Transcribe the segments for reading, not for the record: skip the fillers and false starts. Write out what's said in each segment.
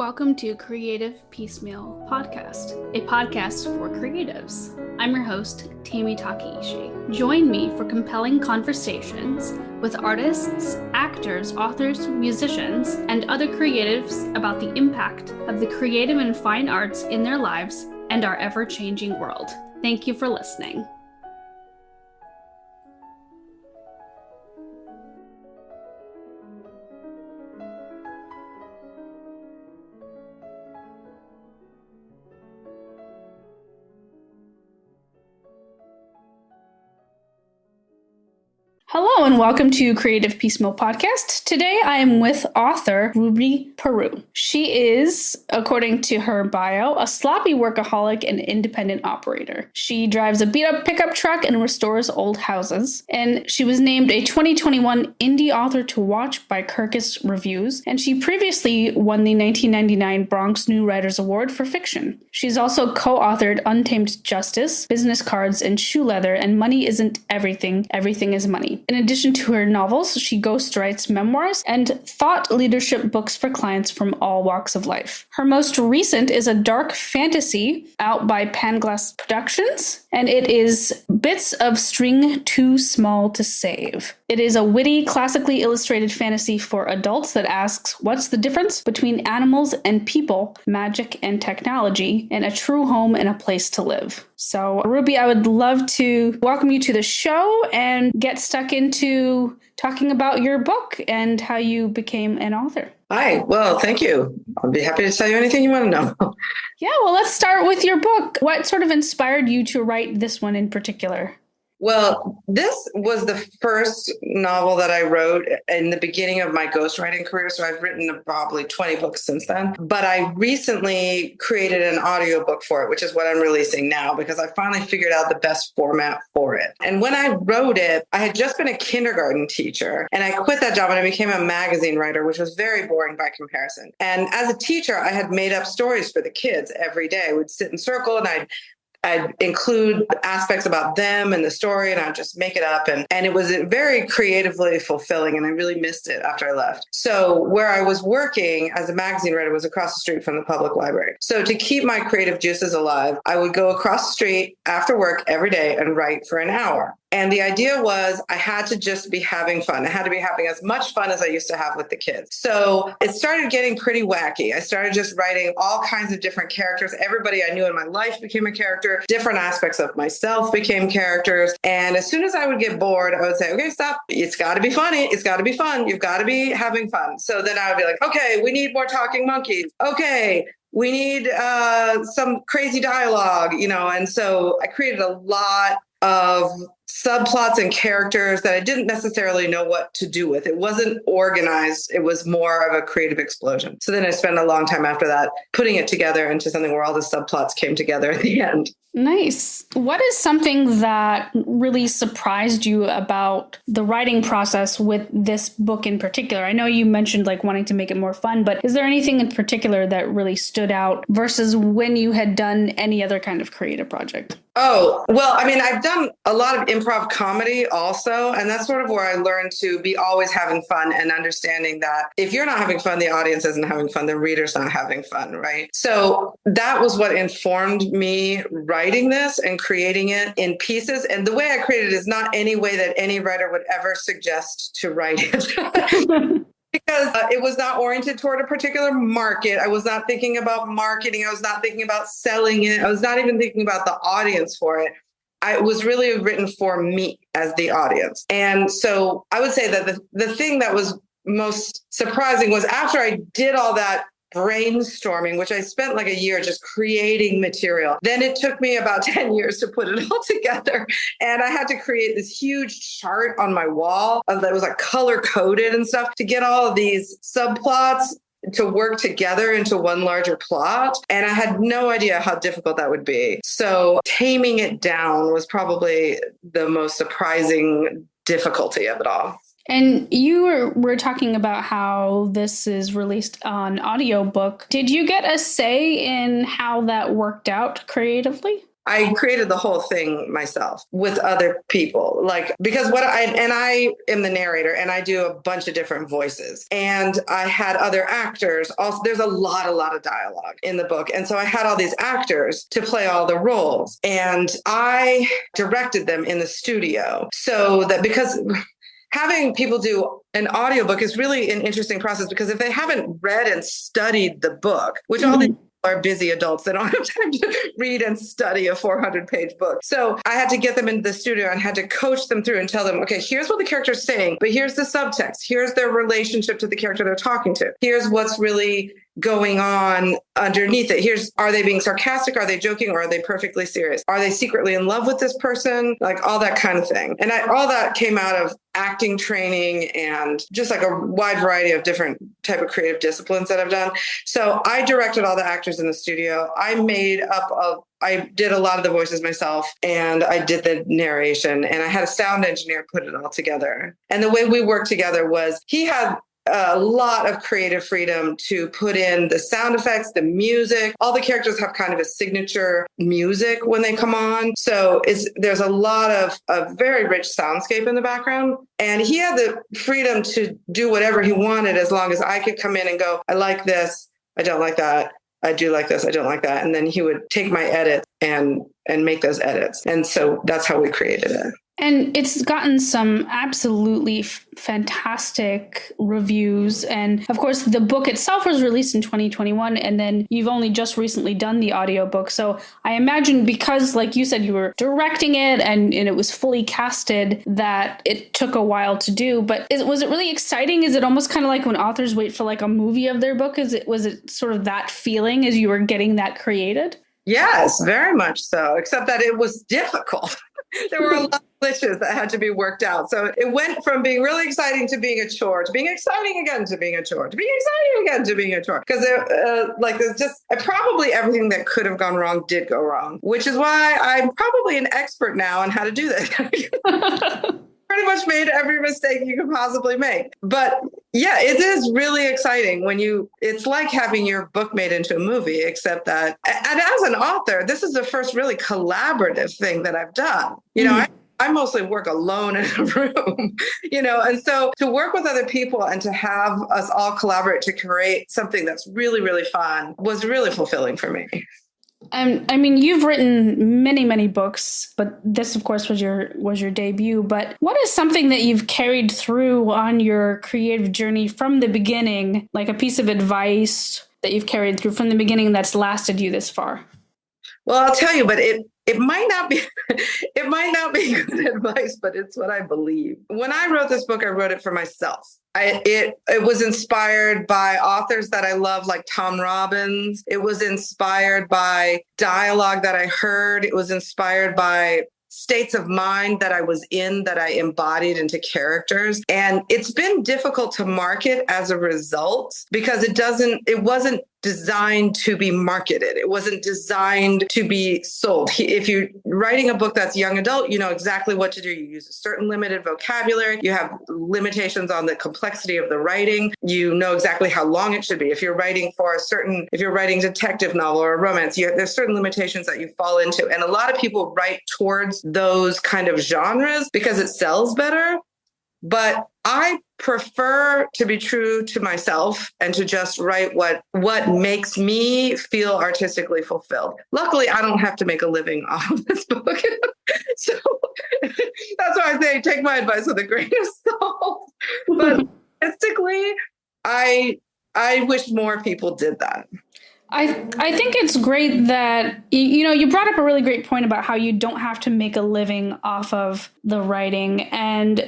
Welcome to Creative Piecemeal Podcast, a podcast for creatives. I'm your host, Tammy Takaishi. Join me for compelling conversations with artists, actors, authors, musicians, and other creatives about the impact of the creative and fine arts in their lives and our ever-changing world. Thank you for listening. Hello and welcome to Creative Piecemeal Podcast. Today I am with author Repetti Peru. She is, according to her bio, a sloppy workaholic and independent operator. She drives a beat-up pickup truck and restores old houses. And she was named a 2021 Indie Author to Watch by Kirkus Reviews. And she previously won the 1999 Bronx New Writers Award for fiction. She's also co-authored Untamed Justice, Business Cards, and Shoe Leather, and Money Isn't Everything, Everything is Money. In addition to her novels, she ghostwrites memoirs and thought leadership books for clients from all walks of life. Her most recent is a dark fantasy out by Panglass Productions, and it is Bits of String Too Small to Save. It is a witty, classically illustrated fantasy for adults that asks, what's the difference between animals and people, magic and technology, and a true home and a place to live? So, Ruby, I would love to welcome you to the show and get stuck into talking about your book and how you became an author. Hi. Well, thank you. I'll be happy to tell you anything you want to know. Yeah, well, let's start with your book. What sort of inspired you to write this one in particular? Well, this was the first novel that I wrote in the beginning of my ghostwriting career. So I've written probably 20 books since then. But I recently created an audiobook for it, which is what I'm releasing now because I finally figured out the best format for it. And when I wrote it, I had just been a kindergarten teacher and I quit that job and I became a magazine writer, which was very boring by comparison. And as a teacher, I had made up stories for the kids every day. I would sit in circle and I'd include aspects about them and the story, and I'd just make it up. And it was very creatively fulfilling, and I really missed it after I left. So where I was working as a magazine writer was across the street from the public library. So to keep my creative juices alive, I would go across the street after work every day and write for an hour. And the idea was I had to just be having fun. I had to be having as much fun as I used to have with the kids. So it started getting pretty wacky. I started just writing all kinds of different characters. Everybody I knew in my life became a character. Different aspects of myself became characters. And as soon as I would get bored, I would say, okay, stop. It's got to be funny. It's got to be fun. You've got to be having fun. So then I would be like, okay, we need more talking monkeys. Okay. We need some crazy dialogue, and so I created a lot of subplots and characters that I didn't necessarily know what to do with. It wasn't organized. It was more of a creative explosion. So then I spent a long time after that putting it together into something where all the subplots came together at the end. Nice. What is something that really surprised you about the writing process with this book in particular? I know you mentioned wanting to make it more fun, but is there anything in particular that really stood out versus when you had done any other kind of creative project? Oh, well, I've done a lot of improv comedy also, and that's sort of where I learned to be always having fun and understanding that if you're not having fun, the audience isn't having fun, the reader's not having fun, right? So that was what informed me writing this and creating it in pieces. And the way I created it is not any way that any writer would ever suggest to write it. Because it was not oriented toward a particular market. I was not thinking about marketing. I was not thinking about selling it. I was not even thinking about the audience for it. It was really written for me as the audience. And so I would say that the thing that was most surprising was after I did all that brainstorming, which I spent a year just creating material. Then it took me about 10 years to put it all together. And I had to create this huge chart on my wall that was color coded and stuff to get all of these subplots to work together into one larger plot. And I had no idea how difficult that would be. So taming it down was probably the most surprising difficulty of it all. And you were talking about how this is released on audiobook. Did you get a say in how that worked out creatively? I created the whole thing myself with other people. Like, because I am the narrator and I do a bunch of different voices, and I had other actors. Also, there's a lot of dialogue in the book. And so I had all these actors to play all the roles, and I directed them in the studio, so that, because having people do an audiobook is really an interesting process, because if they haven't read and studied the book, which all these are busy adults that don't have time to read and study a 400-page book. So I had to get them into the studio and had to coach them through and tell them, okay, here's what the character's saying, but here's the subtext. Here's their relationship to the character they're talking to. Here's what's really going on underneath it. Are they being sarcastic? Are they joking? Or are they perfectly serious? Are they secretly in love with this person? Like, all that kind of thing. And all that came out of acting training and just like a wide variety of different type of creative disciplines that I've done. So I directed all the actors in the studio. I did a lot of the voices myself, and I did the narration, and I had a sound engineer put it all together. And the way we worked together was, he had a lot of creative freedom to put in the sound effects, the music. All the characters have kind of a signature music when they come on. So there's a lot of a very rich soundscape in the background. And he had the freedom to do whatever he wanted, as long as I could come in and go, I like this, I don't like that. I do like this, I don't like that. And then he would take my edits and make those edits. And so that's how we created it. And it's gotten some absolutely fantastic reviews. And of course, the book itself was released in 2021, and then you've only just recently done the audiobook. So I imagine, because like you said, you were directing it and it was fully casted, that it took a while to do. But was it really exciting? Is it almost kind of like when authors wait for like a movie of their book? Was it sort of that feeling as you were getting that created? Yes, very much so, except that it was difficult. There were a lot of glitches that had to be worked out. So it went from being really exciting to being a chore, to being exciting again to being a chore, to being exciting again to being a chore. Because there's just probably everything that could have gone wrong did go wrong, which is why I'm probably an expert now on how to do this. Pretty much made every mistake you could possibly make. But yeah, it is really exciting it's like having your book made into a movie, except that, and as an author, this is the first really collaborative thing that I've done. I mostly work alone in a room, and so to work with other people and to have us all collaborate to create something that's really, really fun was really fulfilling for me. I mean, you've written many, many books, but this, of course, was your debut. But what is something that you've carried through on your creative journey from the beginning, like a piece of advice that you've carried through from the beginning that's lasted you this far? Well, I'll tell you, but it might not be good advice, but it's what I believe. When I wrote this book, I wrote it for myself. It was inspired by authors that I love, like Tom Robbins. It was inspired by dialogue that I heard. It was inspired by states of mind that I was in, that I embodied into characters. And it's been difficult to market as a result, because it wasn't designed to be marketed. It wasn't designed to be sold. If you're writing a book that's young adult, you know exactly what to do. You use a certain limited vocabulary. You have limitations on the complexity of the writing. You know exactly how long it should be. If you're writing detective novel or a romance, there's certain limitations that you fall into. And a lot of people write towards those kind of genres because it sells better. But I prefer to be true to myself and to just write what makes me feel artistically fulfilled. Luckily, I don't have to make a living off of this book. So that's why I say take my advice with a grain of salt. But artistically, I wish more people did that. I think it's great that, you brought up a really great point about how you don't have to make a living off of the writing, and,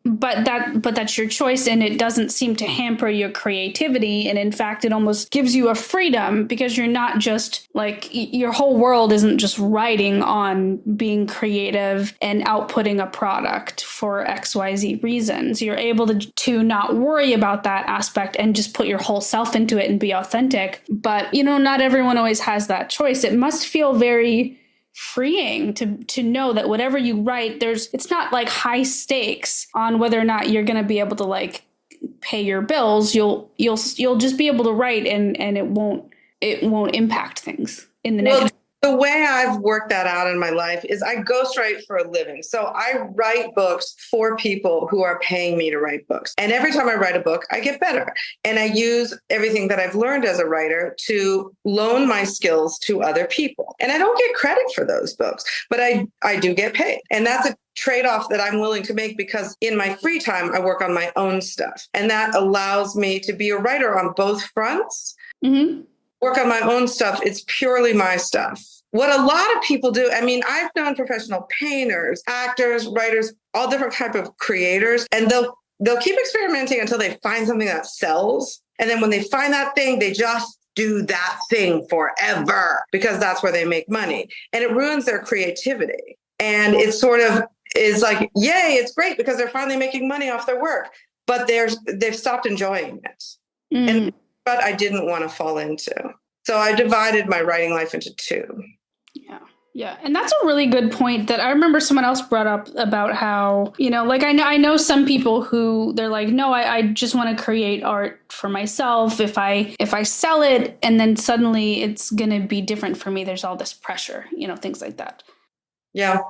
but that's your choice, and it doesn't seem to hamper your creativity. And in fact, it almost gives you a freedom, because you're not just like, your whole world isn't just writing on being creative and outputting a product for XYZ reasons. You're able to not worry about that aspect and just put your whole self into it and be authentic. But, not everyone always has that choice. It must feel very freeing to know that whatever you write, it's not like high stakes on whether or not you're going to be able to like pay your bills. You'll just be able to write, and it won't impact things in the negative. The way I've worked that out in my life is I ghostwrite for a living. So I write books for people who are paying me to write books. And every time I write a book, I get better. And I use everything that I've learned as a writer to loan my skills to other people. And I don't get credit for those books, but I do get paid. And that's a trade-off that I'm willing to make because in my free time, I work on my own stuff. And that allows me to be a writer on both fronts. Mm-hmm. Work on my own stuff. It's purely my stuff. What a lot of people do, I mean, I've known professional painters, actors, writers, all different type of creators, and they'll keep experimenting until they find something that sells. And then when they find that thing, they just do that thing forever because that's where they make money. And it ruins their creativity. And it sort of is like, yay, it's great because they're finally making money off their work, but they've stopped enjoying it. And but I didn't want to fall into. So I divided my writing life into two. Yeah. And that's a really good point that I remember someone else brought up about how, like I know some people who they're like, no, I just want to create art for myself. If I sell it and then suddenly it's going to be different for me, there's all this pressure, things like that. Yeah.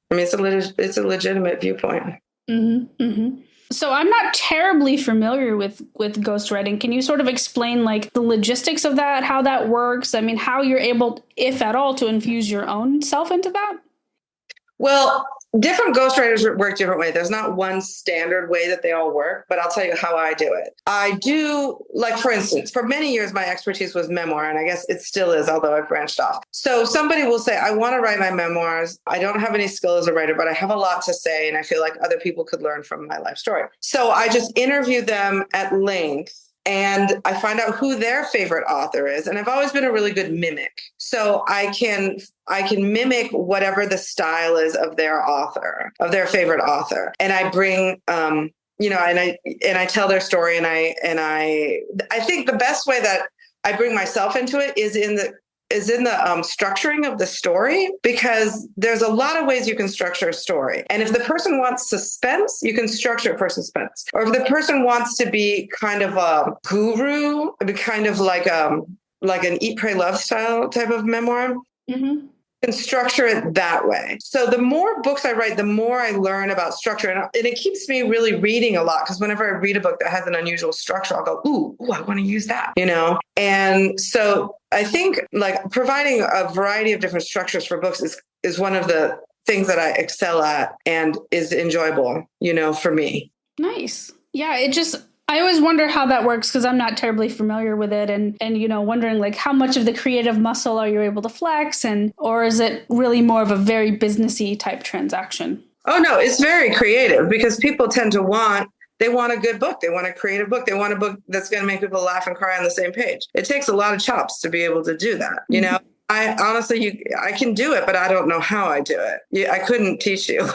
I mean, it's a legitimate viewpoint. Mm-hmm. Mm-hmm. So I'm not terribly familiar with ghostwriting. Can you sort of explain like the logistics of that, how that works? I mean, how you're able, if at all, to infuse your own self into that? Well, different ghostwriters work different ways. There's not one standard way that they all work, but I'll tell you how I do it. I do, like, for instance, for many years, my expertise was memoir, and I guess it still is, although I've branched off. So somebody will say, I want to write my memoirs. I don't have any skill as a writer, but I have a lot to say, and I feel like other people could learn from my life story. So I just interview them at length. And I find out who their favorite author is. And I've always been a really good mimic. So I can mimic whatever the style is of their author, of their favorite author. And I bring, and I tell their story. And I think the best way that I bring myself into it is in the structuring of the story, because there's a lot of ways you can structure a story. And if the person wants suspense, you can structure it for suspense. Or if the person wants to be kind of a guru, kind of like an Eat, Pray, Love style type of memoir, mm-hmm. can structure it that way. So the more books I write, the more I learn about structure. And it keeps me really reading a lot, because whenever I read a book that has an unusual structure, I'll go, ooh, I want to use that, And so I think like providing a variety of different structures for books is one of the things that I excel at and is enjoyable, for me. Nice. Yeah, I always wonder how that works because I'm not terribly familiar with it and wondering like how much of the creative muscle are you able to flex or is it really more of a very businessy type transaction? Oh, no, it's very creative because people tend to they want a good book. They want a creative book. They want a book that's going to make people laugh and cry on the same page. It takes a lot of chops to be able to do that. Mm-hmm. I honestly, I can do it, but I don't know how I do it. I couldn't teach you.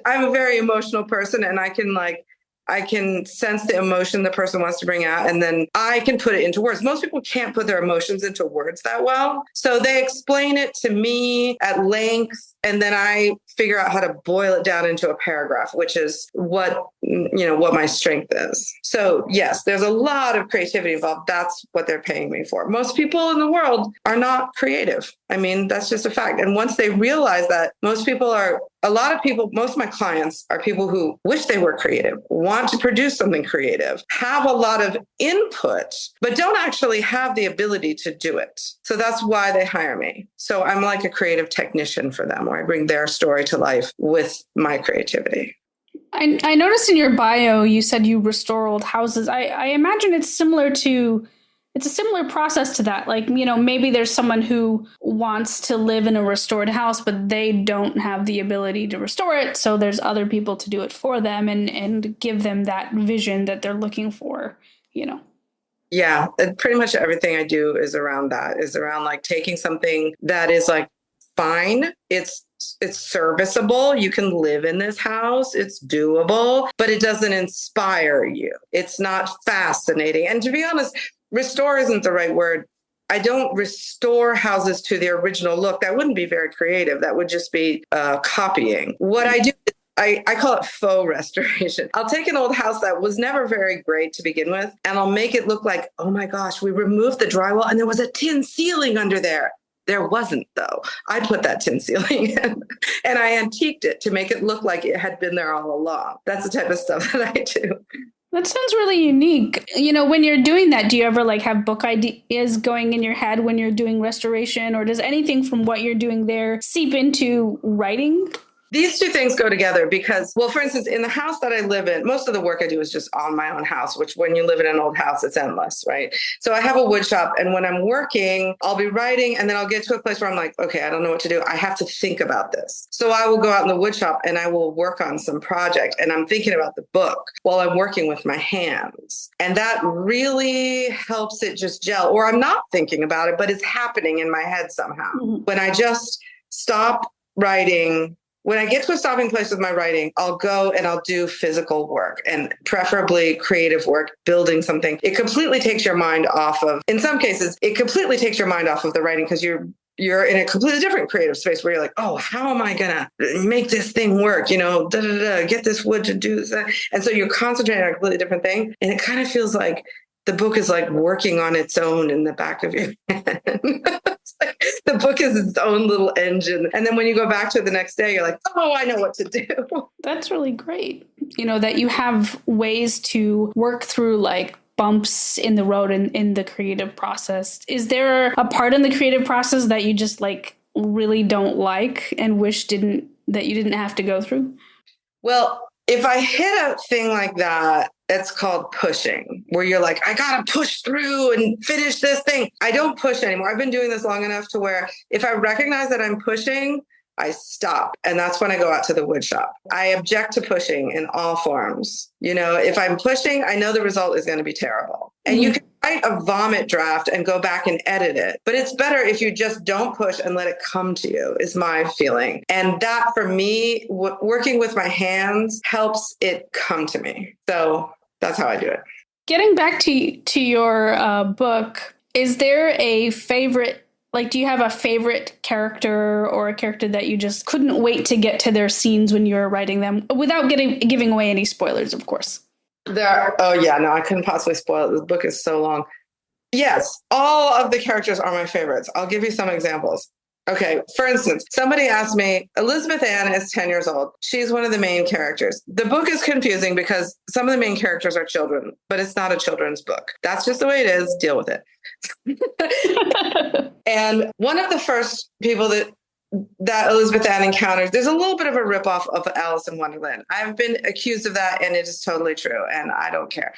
I'm a very emotional person and I can sense the emotion the person wants to bring out and then I can put it into words. Most people can't put their emotions into words that well. So they explain it to me at length and then I figure out how to boil it down into a paragraph, which is what my strength is. So yes, there's a lot of creativity involved. That's what they're paying me for. Most people in the world are not creative. I mean, that's just a fact. And once they realize that most of my clients are people who wish they were creative, want to produce something creative, have a lot of input, but don't actually have the ability to do it. So that's why they hire me. So I'm like a creative technician for them, where I bring their story to life with my creativity. I noticed in your bio, you said you restore old houses. I imagine it's a similar process to that. Like, maybe there's someone who wants to live in a restored house, but they don't have the ability to restore it. So there's other people to do it for them and give them that vision that they're looking for, Yeah, pretty much everything I do is around that, is around like taking something that is like, fine, it's serviceable. You can live in this house. It's doable, but it doesn't inspire you. It's not fascinating. And to be honest, restore isn't the right word. I don't restore houses to the original look. That wouldn't be very creative. That would just be copying. What I do is I call it faux restoration. I'll take an old house that was never very great to begin with, and I'll make it look like, oh my gosh, we removed the drywall and there was a tin ceiling under there. There wasn't, though. I put that tin ceiling in and I antiqued it to make it look like it had been there all along. That's the type of stuff that I do. That sounds really unique. When you're doing that, do you ever have book ideas going in your head when you're doing restoration, or does anything from what you're doing there seep into writing? These two things go together because, well, for instance, in the house that I live in, most of the work I do is just on my own house, which when you live in an old house, it's endless, right? So I have a wood shop, and when I'm working, I'll be writing, and then I'll get to a place where I'm like, okay, I don't know what to do. I have to think about this. So I will go out in the wood shop and I will work on some project, and I'm thinking about the book while I'm working with my hands. And that really helps it just gel. Or I'm not thinking about it, but it's happening in my head somehow. Mm-hmm. When I just stop writing, when I get to a stopping place with my writing, I'll go and I'll do physical work, and preferably creative work, building something. It completely takes your mind off of, in some cases, it completely takes your mind off of the writing because you're in a completely different creative space where you're like, oh, how am I going to make this thing work? Get this wood to do that. And so you're concentrating on a completely different thing. And it kind of feels like the book is like working on its own in the back of your head. It's like the book is its own little engine. And then when you go back to it the next day, you're like, oh, I know what to do. That's really great. That you have ways to work through bumps in the road and in the creative process. Is there a part in the creative process that you just really don't like and wish that you didn't have to go through? Well, if I hit a thing like that, it's called pushing, where you're like, I got to push through and finish this thing. I don't push anymore. I've been doing this long enough to where if I recognize that I'm pushing, I stop. And that's when I go out to the wood shop. I object to pushing in all forms. If I'm pushing, I know the result is going to be terrible. And you can write a vomit draft and go back and edit it. But it's better if you just don't push and let it come to you, is my feeling. And that, for me, working with my hands helps it come to me. So that's how I do it. Getting back to your book, is there a favorite? Do you have a favorite character or a character that you just couldn't wait to get to their scenes when you were writing them, without giving away any spoilers, of course? I couldn't possibly spoil it. The book is so long. Yes, all of the characters are my favorites. I'll give you some examples. Okay, for instance, somebody asked me, Elizabeth Ann is 10 years old. She's one of the main characters. The book is confusing because some of the main characters are children, but it's not a children's book. That's just the way it is. Deal with it. And one of the first people that Elizabeth Ann encounters, there's a little bit of a ripoff of Alice in Wonderland. I've been accused of that, and it is totally true, and I don't care.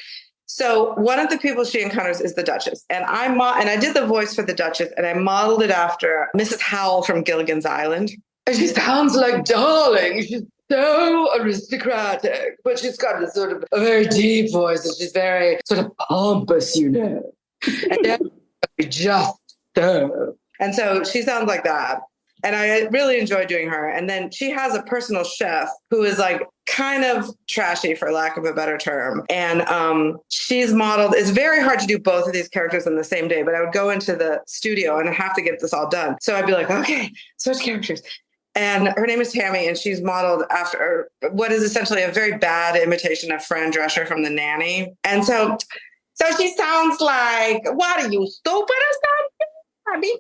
So one of the people she encounters is the Duchess. And I did the voice for the Duchess, and I modeled it after Mrs. Howell from Gilligan's Island. And she sounds like darling. She's so aristocratic, but she's got this sort of a very deep voice, and she's very sort of pompous, And then just so. And so she sounds like that. And I really enjoy doing her. And then she has a personal chef who is kind of trashy, for lack of a better term. And she's modeled. It's very hard to do both of these characters in the same day, but I would go into the studio and I have to get this all done. So I'd be like, okay, switch characters. And her name is Tammy, and she's modeled after what is essentially a very bad imitation of Fran Drescher from The Nanny. And so she sounds like, what are you, stupid or something? I mean,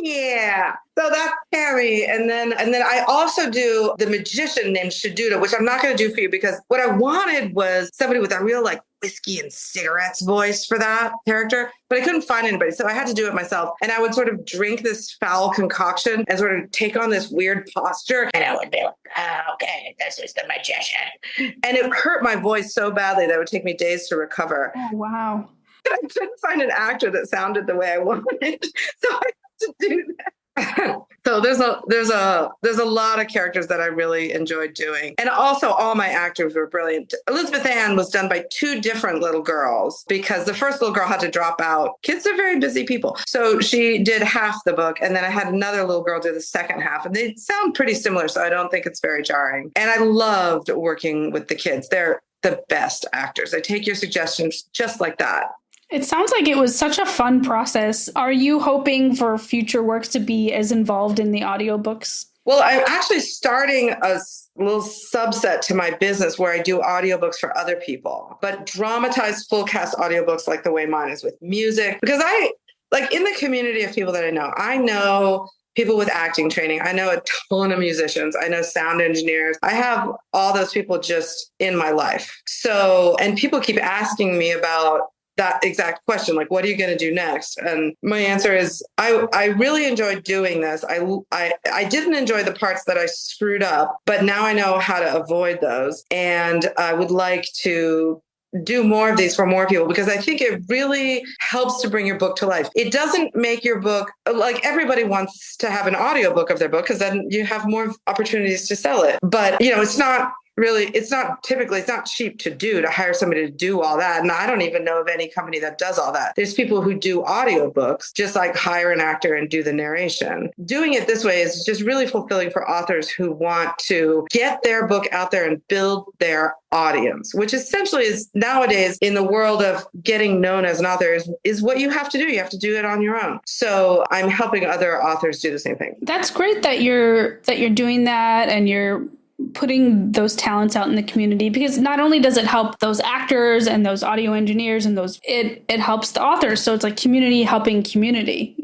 yeah. So that's Tammy. And then I also do the magician named Shaduda, which I'm not going to do for you because what I wanted was somebody with a real whiskey and cigarettes voice for that character, but I couldn't find anybody. So I had to do it myself. And I would sort of drink this foul concoction and sort of take on this weird posture. And I would be like, oh, okay, this is the magician. And it hurt my voice so badly that it would take me days to recover. Oh, wow. I couldn't find an actor that sounded the way I wanted. So I had to do that. So there's a lot of characters that I really enjoyed doing. And also all my actors were brilliant. Elizabeth Ann was done by two different little girls because the first little girl had to drop out. Kids are very busy people. So she did half the book. And then I had another little girl do the second half. And they sound pretty similar. So I don't think it's very jarring. And I loved working with the kids. They're the best actors. They take your suggestions just like that. It sounds like it was such a fun process. Are you hoping for future works to be as involved in the audiobooks? Well, I'm actually starting a little subset to my business where I do audiobooks for other people, but dramatized full cast audiobooks like the way mine is with music. Because like in the community of people that I know people with acting training. I know a ton of musicians. I know sound engineers. I have all those people just in my life. So, and people keep asking me about that exact question, like, what are you going to do next? And my answer is, I really enjoyed doing this. I didn't enjoy the parts that I screwed up, but now I know how to avoid those. And I would like to do more of these for more people, because I think it really helps to bring your book to life. It doesn't make your book, like everybody wants to have an audiobook of their book because then you have more opportunities to sell it. But, it's not cheap to hire somebody to do all that. And I don't even know of any company that does all that. There's people who do audiobooks, just like hire an actor and do the narration. Doing it this way is just really fulfilling for authors who want to get their book out there and build their audience, which essentially is nowadays in the world of getting known as an author is what you have to do. You have to do it on your own. So I'm helping other authors do the same thing. That's great that you're doing that and you're putting those talents out in the community, because not only does it help those actors and those audio engineers and it helps the authors. So it's like community helping community,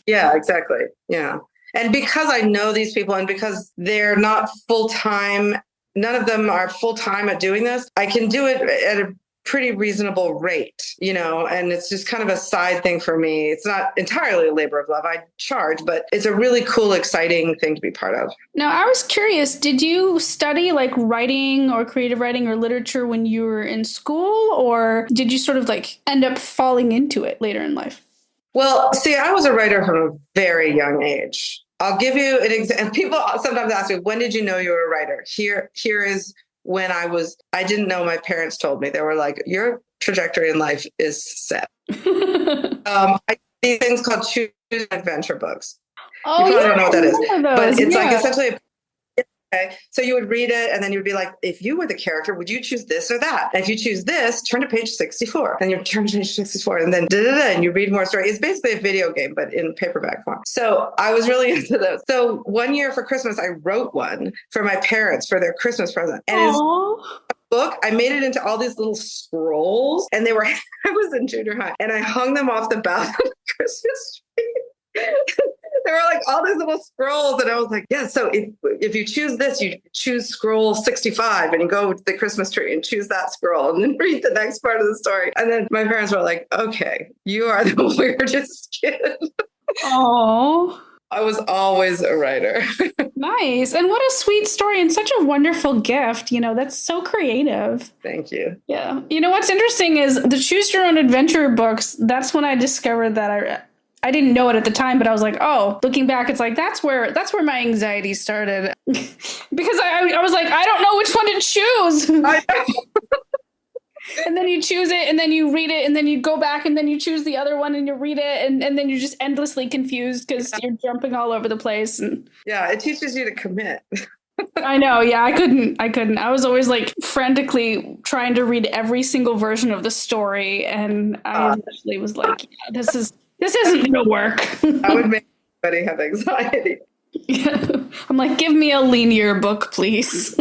Yeah, exactly. Yeah. And because I know these people and because they're not full-time, none of them are full-time at doing this, I can do it at a pretty reasonable rate, and it's just kind of a side thing for me. It's not entirely a labor of love. I charge, but it's a really cool, exciting thing to be part of. Now, I was curious, did you study like writing or creative writing or literature when you were in school, or did you sort of like end up falling into it later in life? Well, see, I was a writer from a very young age. I'll give you an example. And people sometimes ask me, when did you know you were a writer? Here is when I didn't know. My parents told me. They were like, your trajectory in life is set. I these things called choose adventure books. Oh, you probably don't know what that is, but it's like essentially okay. So you would read it and then you'd be like, if you were the character, would you choose this or that? And if you choose this, turn to page 64. And you turn to page 64 and then and you read more story. It's basically a video game, but in paperback form. So I was really into those. So one year for Christmas, I wrote one for my parents for their Christmas present. And it's a book. I made it into all these little scrolls, and I was in junior high, and I hung them off the balcony of the Christmas tree. There were like all these little scrolls, and I was like, yeah, so if you choose this, you choose scroll 65 and you go to the Christmas tree and choose that scroll and then read the next part of the story. And then my parents were like, okay, you are the weirdest kid. Oh, I was always a writer. Nice. And what a sweet story and such a wonderful gift. That's so creative. Thank you. Yeah. What's interesting is the Choose Your Own Adventure books. That's when I discovered that I didn't know it at the time, but I was like, oh, looking back, it's like, that's where my anxiety started. Because I was like, I don't know which one to choose. I know. And then you choose it and then you read it and then you go back and then you choose the other one and you read it and then you're just endlessly confused because you're jumping all over the place. And yeah, it teaches you to commit. I know. Yeah, I couldn't. I was always like frantically trying to read every single version of the story. And I eventually was like, yeah, this isn't going to work. I would make anybody have anxiety. Yeah. I'm like, give me a linear book, please.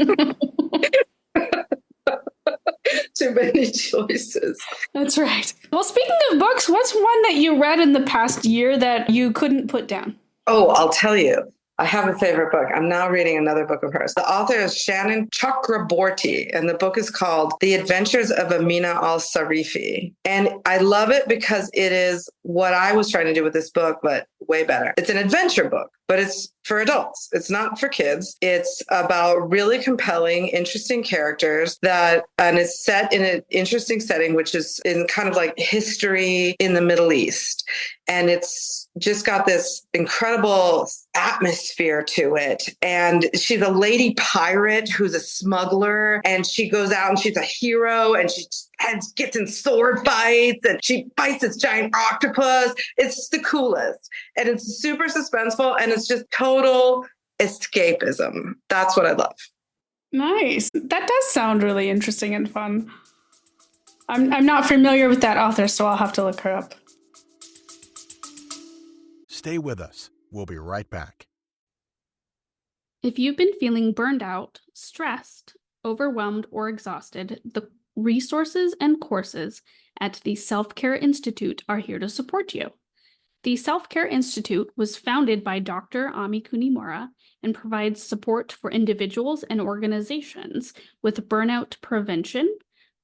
Too many choices. That's right. Well, speaking of books, what's one that you read in the past year that you couldn't put down? Oh, I'll tell you. I have a favorite book. I'm now reading another book of hers. The author is Shannon Chakraborty, and the book is called The Adventures of Amina al-Sarifi. And I love it because it is what I was trying to do with this book, but way better. It's an adventure book, but it's for adults. It's not for kids. It's about really compelling, interesting characters and it's set in an interesting setting, which is in kind of like history in the Middle East. And it's just got this incredible atmosphere to it. And she's a lady pirate who's a smuggler, and she goes out and she's a hero, and she gets in sword fights and she fights this giant octopus. It's the coolest. And it's super suspenseful, and it's just total escapism. That's what I love. Nice. That does sound really interesting and fun. I'm not familiar with that author, so I'll have to look her up. Stay with us. We'll be right back. If you've been feeling burned out, stressed, overwhelmed, or exhausted, the resources and courses at the Self-Care Institute are here to support you. The Self-Care Institute was founded by Dr. Ami Kunimura and provides support for individuals and organizations with burnout prevention,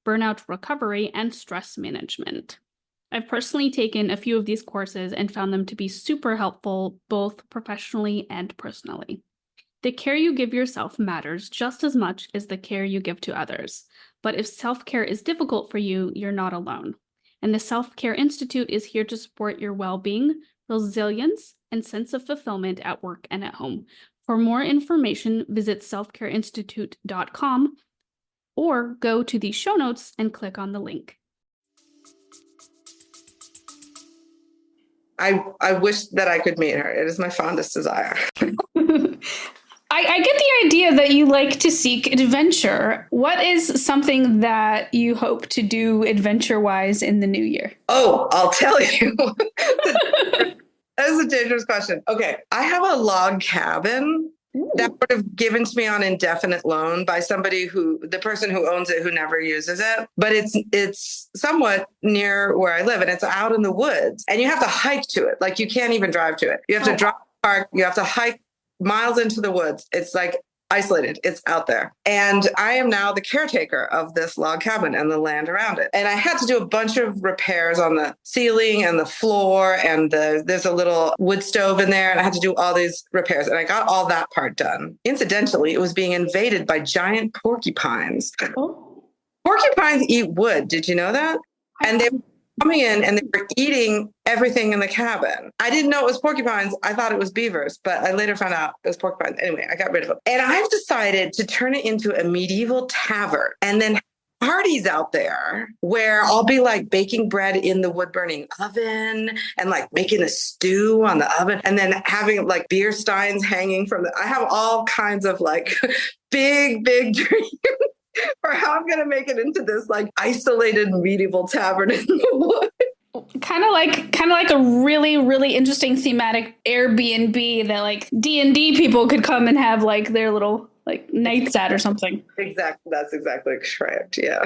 burnout recovery, and stress management. I've personally taken a few of these courses and found them to be super helpful, both professionally and personally. The care you give yourself matters just as much as the care you give to others. But if self-care is difficult for you, you're not alone. And the Self-Care Institute is here to support your well-being, resilience, and sense of fulfillment at work and at home. For more information, visit selfcareinstitute.com or go to the show notes and click on the link. I wish that I could meet her. It is my fondest desire. I get the idea that you like to seek adventure. What is something that you hope to do adventure-wise in the new year? Oh, I'll tell you. That is a dangerous question. Okay. I have a log cabin that sort of given to me on indefinite loan by somebody the person who owns it, who never uses it. But it's somewhat near where I live, and it's out in the woods, and you have to hike to it. Like, you can't even drive to it. You have to drive to the park. You have to hike miles into the woods. It's like isolated. It's out there. And I am now the caretaker of this log cabin and the land around it. And I had to do a bunch of repairs on the ceiling and the floor, and there's a little wood stove in there, and I had to do all these repairs, and I got all that part done. Incidentally, it was being invaded by giant porcupines. Oh. Porcupines eat wood. Did you know that? And they were coming in and they were eating everything in the cabin. I didn't know it was porcupines. I thought it was beavers, but I later found out it was porcupines. Anyway, I got rid of them. And I've decided to turn it into a medieval tavern and then parties out there where I'll be like baking bread in the wood burning oven and like making a stew on the oven and then having like beer steins hanging from I have all kinds of like big dreams for how I'm going to make it into this like isolated medieval tavern in the woods. Kind of like a really, really interesting thematic Airbnb that like D&D people could come and have like their little like nights at or something. Exactly. That's exactly correct. Yeah.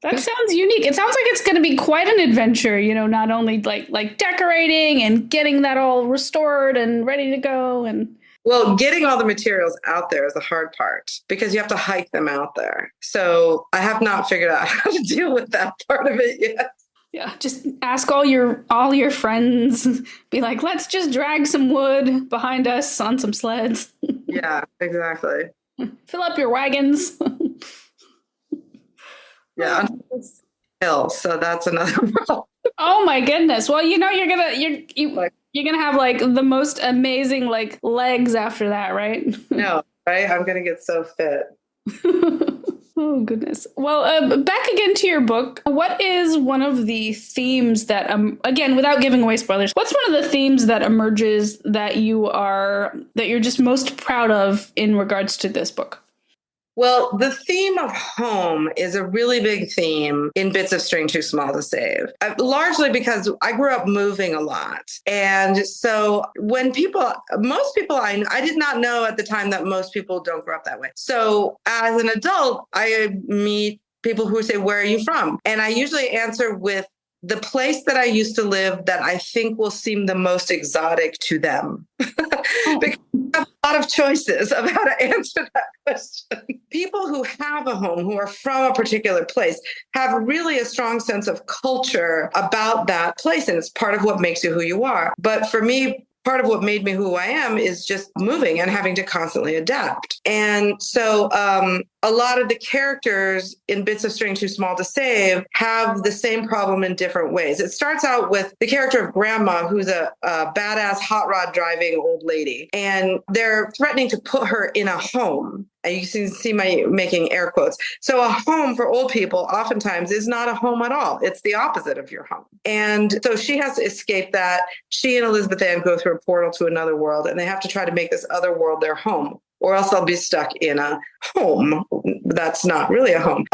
That sounds unique. It sounds like it's going to be quite an adventure, not only like decorating and getting that all restored and ready to go and well, getting all the materials out there is the hard part because you have to hike them out there. So I have not figured out how to deal with that part of it yet. Yeah, just ask all your friends. Be like, let's just drag some wood behind us on some sleds. Yeah, exactly. Fill up your wagons. Yeah, hill. So that's another problem. Oh my goodness! Well, you're gonna have like the most amazing like legs after that, right? No, right? I'm gonna get so fit. Oh goodness. Well, back again to your book. What is one of the themes that again, without giving away spoilers, what's one of the themes that emerges that you're just most proud of in regards to this book? Well, the theme of home is a really big theme in Bits of String Too Small to Save, largely because I grew up moving a lot. And so when most people I did not know at the time that most people don't grow up that way. So as an adult, I meet people who say, "Where are you from?" And I usually answer with the place that I used to live that I think will seem the most exotic to them. Because I have a lot of choices of how to answer that question. People who have a home, who are from a particular place, have really a strong sense of culture about that place. And it's part of what makes you who you are. But for me, part of what made me who I am is just moving and having to constantly adapt. And so a lot of the characters in Bits of String Too Small to Save have the same problem in different ways. It starts out with the character of Grandma, who's a badass hot rod driving old lady, and they're threatening to put her in a home. And you can see my making air quotes. So a home for old people oftentimes is not a home at all. It's the opposite of your home. And so she has to escape that. She and Elizabeth Ann go through a portal to another world, and they have to try to make this other world their home. or else I'll be stuck in a home that's not really a home.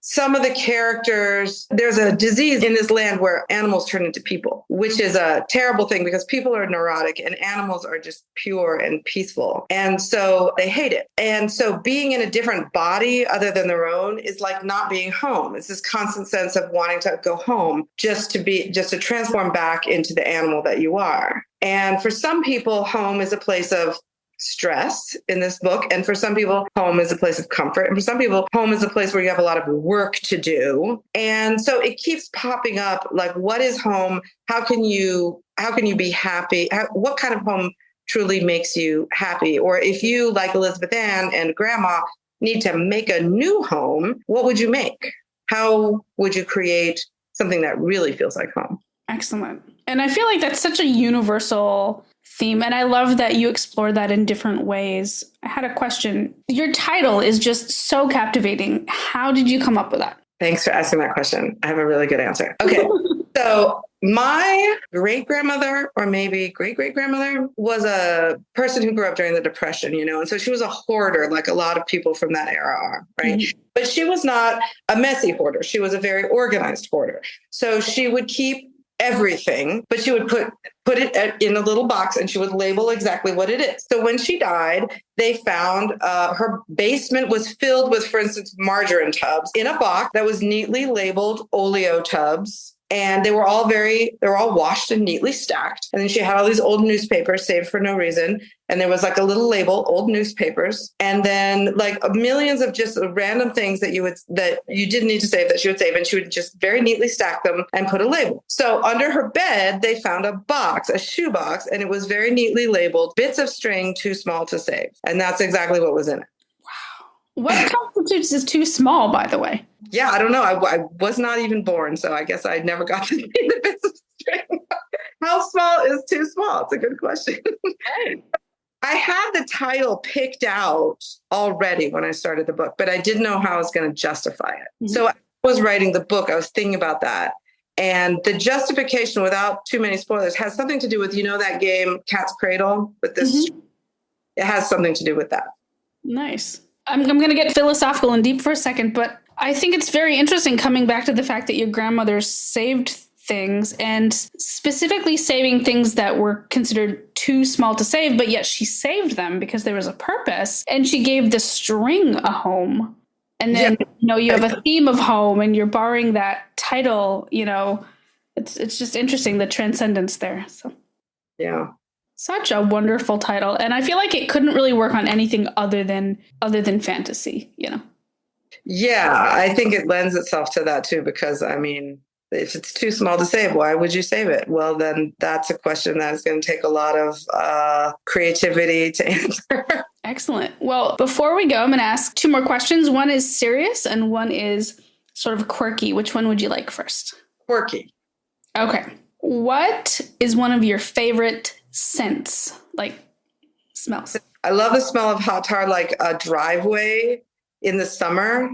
Some of the characters, there's a disease in this land where animals turn into people, which is a terrible thing because people are neurotic and animals are just pure and peaceful. And so they hate it. And so being in a different body other than their own is like not being home. It's this constant sense of wanting to go home just to transform back into the animal that you are. And for some people, home is a place of stress in this book. And for some people, home is a place of comfort. And for some people, home is a place where you have a lot of work to do. And so it keeps popping up like, what is home? How can you be happy? What kind of home truly makes you happy? Or if you, like Elizabeth Ann and Grandma, need to make a new home, what would you make? How would you create something that really feels like home? Excellent. And I feel like that's such a universal theme. And I love that you explore that in different ways. I had a question. Your title is just so captivating. How did you come up with that? Thanks for asking that question. I have a really good answer. Okay. So my great-grandmother, or maybe great-great-grandmother, was a person who grew up during the Depression, and so she was a hoarder, like a lot of people from that era are, right? Mm-hmm. But she was not a messy hoarder. She was a very organized hoarder. So she would keep everything, but she would put it in a little box and she would label exactly what it is. So when she died, they found her basement was filled with, for instance, margarine tubs in a box that was neatly labeled oleo tubs. And they were all washed and neatly stacked. And then she had all these old newspapers saved for no reason. And there was like a little label, old newspapers. And then like millions of just random things that you didn't need to save that she would save. And she would just very neatly stack them and put a label. So under her bed, they found a box, a shoe box, and it was very neatly labeled, bits of string too small to save. And that's exactly what was in it. What constitutes as too small, by the way? Yeah, I don't know. I was not even born, so I guess I never got to see the bits of string. How small is too small? It's a good question. I had the title picked out already when I started the book, but I didn't know how I was going to justify it. Mm-hmm. So I was writing the book. I was thinking about that. And the justification, without too many spoilers, has something to do with, that game, Cat's Cradle, with this. Mm-hmm. It has something to do with that. Nice. I'm going to get philosophical and deep for a second, but I think it's very interesting coming back to the fact that your grandmother saved things, and specifically saving things that were considered too small to save, but yet she saved them because there was a purpose, and she gave the string a home. And then, you have a theme of home, and you're borrowing that title, it's just interesting, the transcendence there. So, yeah. Such a wonderful title. And I feel like it couldn't really work on anything other than fantasy, Yeah, I think it lends itself to that too, because if it's too small to save, why would you save it? Well, then that's a question that is going to take a lot of creativity to answer. Excellent. Well, before we go, I'm going to ask two more questions. One is serious and one is sort of quirky. Which one would you like first? Quirky. Okay. What is one of your favorite scents, like smells? I love the smell of hot tar, like a driveway in the summer,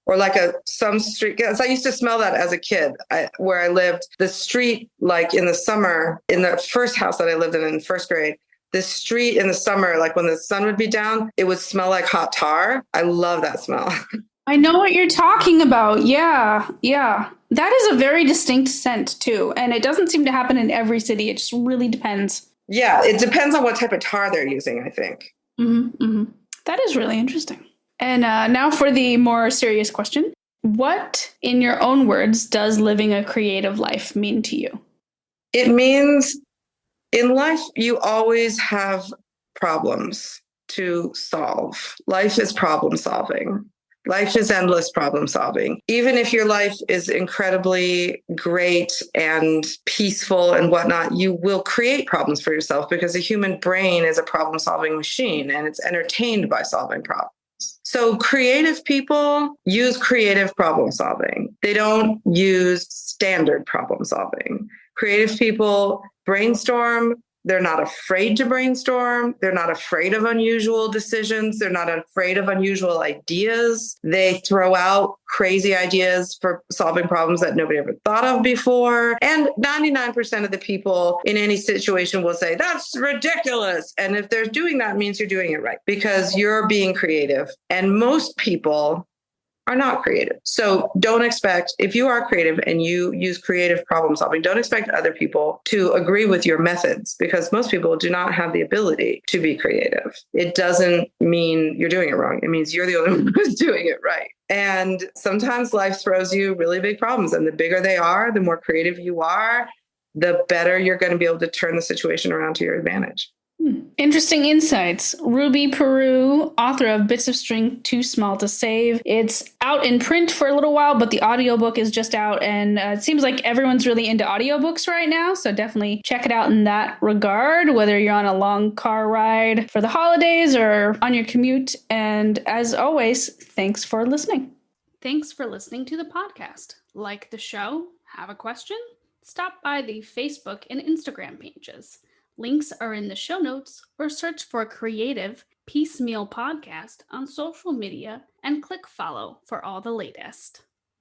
or like some street. Because I used to smell that as a kid where I lived. The street, like in the summer, in the first house that I lived in first grade, the street in the summer, like when the sun would be down, it would smell like hot tar. I love that smell. I know what you're talking about. Yeah. That is a very distinct scent too. And it doesn't seem to happen in every city. It just really depends. Yeah, it depends on what type of tar they're using, I think. Mm-hmm, mm-hmm. That is really interesting. And now for the more serious question. What, in your own words, does living a creative life mean to you? It means in life, you always have problems to solve. Life is problem solving. Life is endless problem solving. Even if your life is incredibly great and peaceful and whatnot, you will create problems for yourself because the human brain is a problem solving machine and it's entertained by solving problems. So creative people use creative problem solving. They don't use standard problem solving. Creative people brainstorm, They're not afraid to brainstorm. They're not afraid of unusual decisions. They're not afraid of unusual ideas. They throw out crazy ideas for solving problems that nobody ever thought of before. And 99% of the people in any situation will say, that's ridiculous. And if they're doing that, it means you're doing it right because you're being creative. And most people are not creative. So don't expect, if you are creative and you use creative problem solving, don't expect other people to agree with your methods because most people do not have the ability to be creative. It doesn't mean you're doing it wrong. It means you're the only one who's doing it right. And sometimes life throws you really big problems. And the bigger they are, the more creative you are, the better you're going to be able to turn the situation around to your advantage. Interesting insights. Ruby Peru, author of Bits of String Too Small to Save. It's out in print for a little while, but the audiobook is just out, and it seems like everyone's really into audiobooks right now, so definitely check it out in that regard, whether you're on a long car ride for the holidays or on your commute. And as always, thanks for listening. Thanks for listening to the podcast. Like the show? Have a question? Stop by the Facebook and Instagram pages. Links are in the show notes, or search for Creative Piecemeal Podcast on social media and click follow for all the latest.